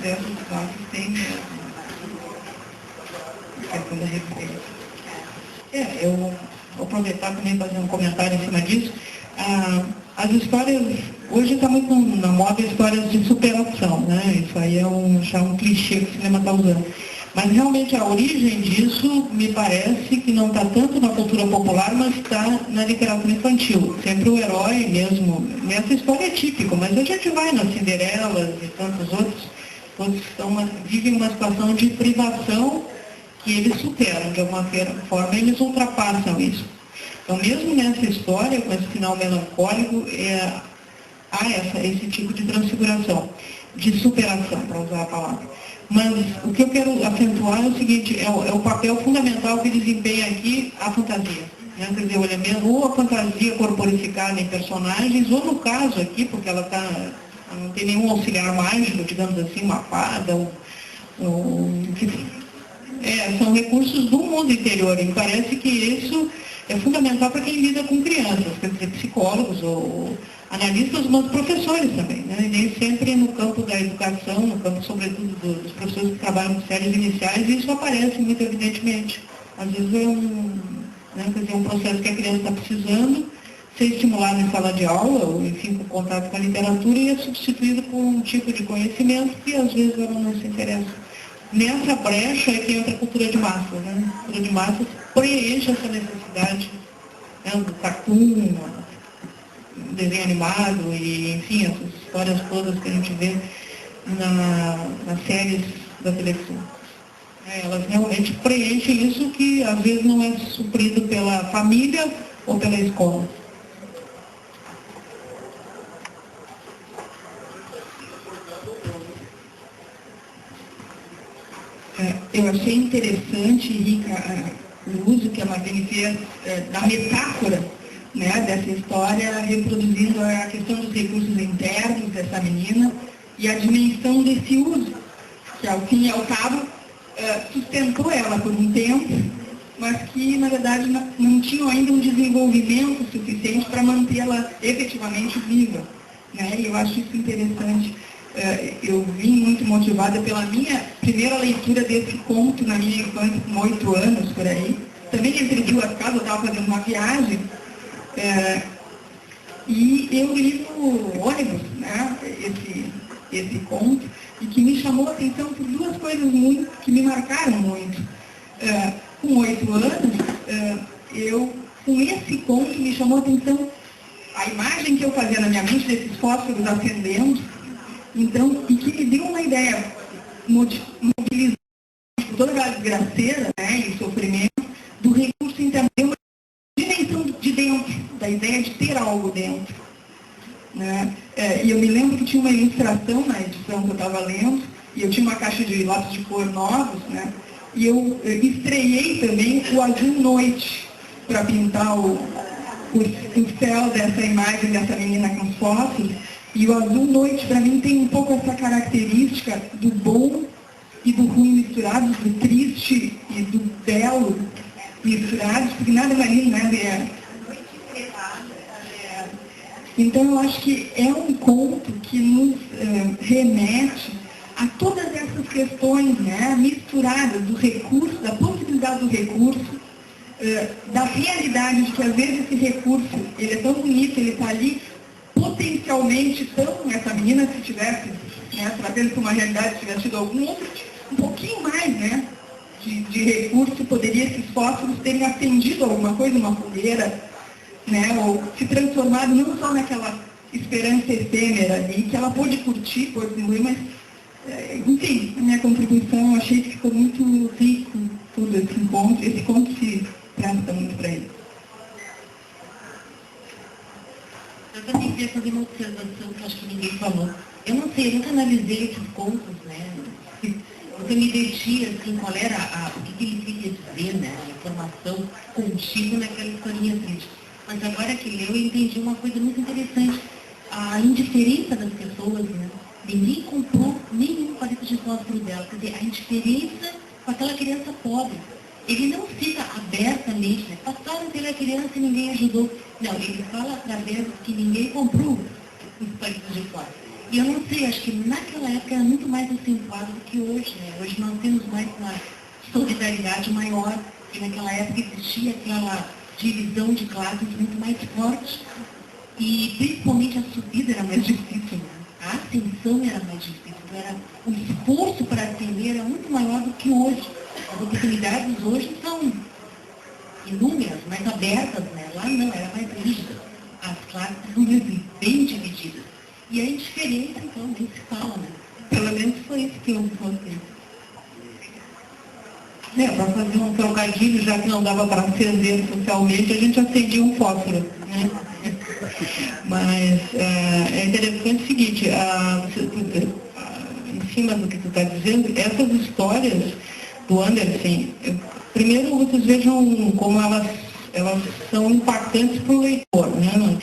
dessas classes tem mesmo a questão da referência. Eu vou aproveitar também para fazer um comentário em cima disso. As histórias, hoje está muito na moda histórias de superação, né? Isso aí é já um clichê que o cinema está usando. Mas realmente a origem disso me parece que não está tanto na cultura popular, mas está na literatura infantil. Sempre o herói mesmo, nessa história é típico, mas a gente vai nas Cinderelas e tantos outros, todos vivem uma situação de privação que eles superam de alguma forma, eles ultrapassam isso. Então, mesmo nessa história, com esse final melancólico, há esse tipo de transfiguração, de superação, para usar a palavra. Mas o que eu quero acentuar é o seguinte, é o papel fundamental que desempenha aqui a fantasia. Né? Quer dizer, olha mesmo, ou a fantasia corporificada em personagens, ou no caso aqui, porque ela não tem nenhum auxiliar mágico, digamos assim, uma fada, são recursos do mundo interior, e me parece que isso é fundamental para quem lida com crianças, quer dizer, psicólogos ou analistas, mas professores também, né? E nem sempre no campo da educação, no campo, sobretudo, dos professores que trabalham com séries iniciais, isso aparece muito evidentemente. Às vezes é um processo que a criança está precisando ser estimulado em sala de aula, ou enfim, com contato com a literatura, e é substituído por um tipo de conhecimento que às vezes ela não se interessa. Nessa brecha é que entra a cultura de massas, né? A cultura de massas preenche essa necessidade, né, do cartoon, desenho animado e, enfim, essas histórias todas que a gente vê nas séries da televisão. Elas realmente preenchem isso que às vezes não é suprido pela família ou pela escola. Eu achei interessante, Rica, o uso que a Marlene fez da metáfora, né, dessa história, reproduzindo a questão dos recursos internos dessa menina e a dimensão desse uso, que ao fim e ao cabo sustentou ela por um tempo, mas que, na verdade, não tinham ainda um desenvolvimento suficiente para mantê-la efetivamente viva. Né? E eu acho isso interessante. Eu vim muito motivada pela minha primeira leitura desse conto na minha infância, com 8 anos, por aí. Também entre duas casas, eu estava fazendo uma viagem, e eu li no ônibus, né, esse conto, e que me chamou a atenção por duas coisas que me marcaram muito. Com 8 anos, com esse conto, me chamou a atenção a imagem que eu fazia na minha mente desses fósforos acendendo. Então, e que me deu uma ideia, mobilizando toda a desgraceira, né, e sofrimento, do recurso interno, uma dimensão de dentro, da ideia de ter algo dentro. Né? E eu me lembro que tinha uma ilustração na edição que eu estava lendo, e eu tinha uma caixa de lápis de cor novos, né, e eu estreiei também o azul noite, para pintar o céu dessa imagem dessa menina com fósforos. E o azul noite, para mim, tem um pouco essa característica do bom e do ruim misturados, do triste e do belo misturados, porque nada é lindo, nada é. Então, eu acho que é um conto que nos remete a todas essas questões, né, misturadas do recurso, da possibilidade do recurso, da realidade de que, às vezes, esse recurso, ele é tão bonito, ele está ali, potencialmente essa menina, se tivesse, né, trazendo para uma realidade, se tivesse tido algum outro, um pouquinho mais, né, de recurso, poderia esses fósforos terem acendido alguma coisa, uma fogueira, né, ou se transformado não só naquela esperança efêmera ali, que ela pôde curtir, pôde desenvolver, mas, enfim, a minha contribuição, eu achei que ficou muito rico tudo esse conto se presta muito para ele. Eu também queria fazer uma observação que acho que ninguém falou. Eu não sei, eu nunca analisei esses contos, né? Nunca me detinha, assim, qual era o que ele queria dizer, né? A informação contida naquela historinha triste. Mas agora que leu, eu entendi uma coisa muito interessante. A indiferença das pessoas, né? Ninguém comprou nenhum palito de fósforo dela. Quer dizer, a indiferença com aquela criança pobre. Ele não fica abertamente, né? Passaram pela criança e ninguém ajudou. Não, ele fala através que ninguém comprou os palitos de fósforo. E eu não sei, acho que naquela época era muito mais acentuado do que hoje, né? Hoje nós temos mais uma solidariedade maior, e naquela época existia aquela divisão de classes muito mais forte. E principalmente a subida era mais difícil, né? A ascensão era mais difícil, o esforço para ascender era muito maior do que hoje. As oportunidades hoje são inúmeras, mais abertas, né? Lá não, era mais rígida. As classes eram bem divididas. E a indiferença, então, nem se fala, né? Pelo menos foi isso que eu contei. Para fazer um trocadilho, já que não dava para acender socialmente, a gente acendia um fósforo, né? Mas é interessante o seguinte, em cima do que tu está dizendo, essas histórias do Andersen, primeiro vocês vejam como elas são impactantes para o leitor, né?